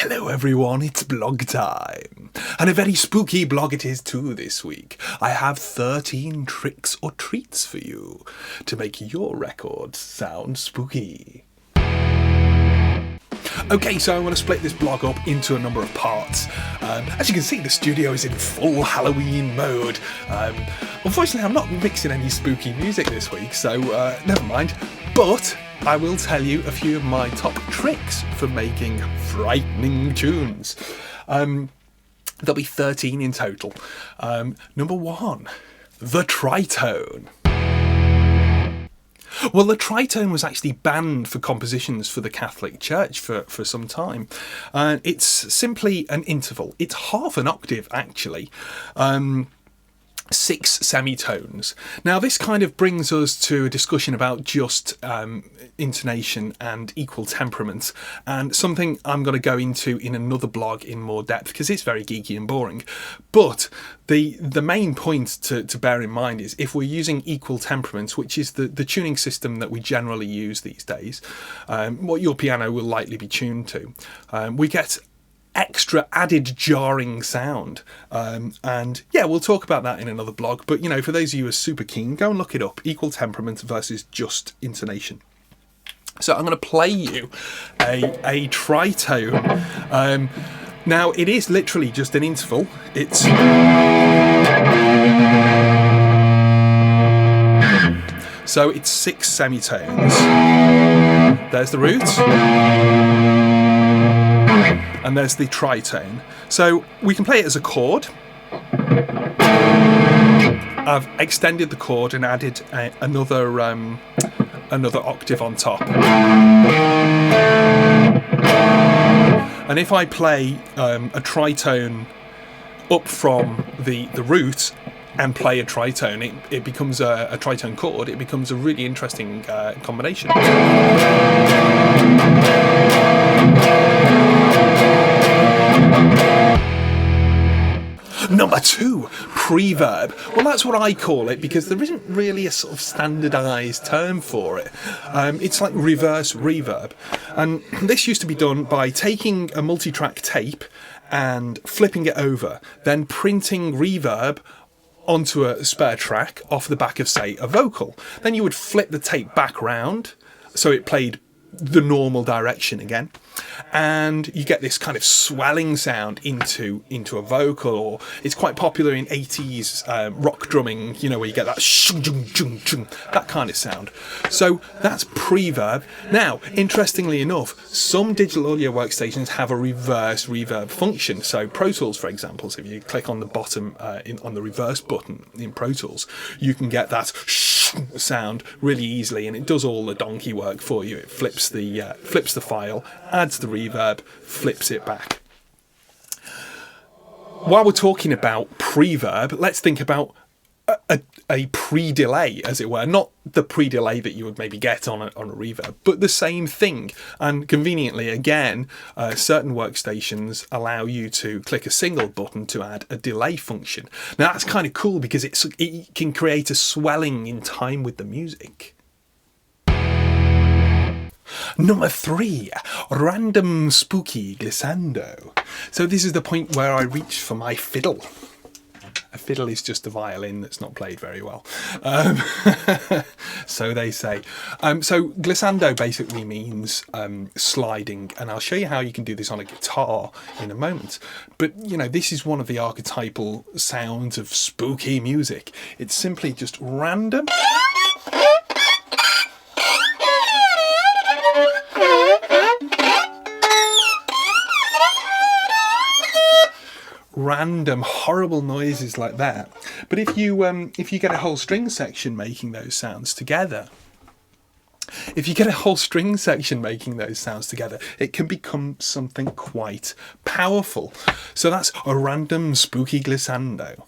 Hello everyone, it's blog time. And a very spooky blog it is too this week. I have 13 tricks or treats for you to make your record sound spooky. Okay, so I want to split this blog up into a number of parts. As you can see, the studio is in full Halloween mode. Unfortunately, I'm not mixing any spooky music this week, so never mind. But I will tell you a few of my top tricks for making frightening tunes. There'll be 13 in total. Number 1, the tritone. Well, the tritone was actually banned for compositions for the Catholic Church for some time. It's simply an interval. It's half an octave, actually. 6 semitones. Now, this kind of brings us to a discussion about just intonation and equal temperament, and something I'm going to go into in another blog in more depth because it's very geeky and boring. But the main point to bear in mind is if we're using equal temperaments, which is the tuning system that we generally use these days, what your piano will likely be tuned to, we get extra added jarring sound, and yeah, we'll talk about that in another blog, but you know, for those of you who are super keen, go and look it up: equal temperament versus just intonation. So I'm going to play you a tritone. Now it is literally just an interval. It's so it's 6 semitones. There's the root, and there's the tritone. So we can play it as a chord. I've extended the chord and added another octave on top. And if I play a tritone up from the root and play a tritone, it becomes a tritone chord. It becomes a really interesting combination. Number 2, preverb. Well, that's what I call it because there isn't really a sort of standardised term for it. It's like reverse reverb. And this used to be done by taking a multi-track tape and flipping it over, then printing reverb onto a spare track off the back of, say, a vocal. Then you would flip the tape back round so it played the normal direction again, and you get this kind of swelling sound into a vocal. Or it's quite popular in 80s rock drumming, you know, where you get that shung, jung, jung, jung, that kind of sound. So that's preverb. Now, interestingly enough, some digital audio workstations have a reverse reverb function. So Pro Tools, for example, so if you click on the bottom on the reverse button in Pro Tools, you can get that sound really easily, and it does all the donkey work for you. It flips the file, adds the reverb, flips it back. While we're talking about preverb, let's think about a pre-delay, as it were. Not the pre-delay that you would maybe get on a reverb, but the same thing. And conveniently, again, certain workstations allow you to click a single button to add a delay function. Now that's kind of cool because it can create a swelling in time with the music. Number 3, random spooky glissando. So this is the point where I reach for my fiddle. A fiddle is just a violin that's not played very well. So they say. So glissando basically means sliding, and I'll show you how you can do this on a guitar in a moment. But, you know, this is one of the archetypal sounds of spooky music. It's simply just random. Random horrible noises like that. But if you get a whole string section making those sounds together, it can become something quite powerful. So that's a random spooky glissando.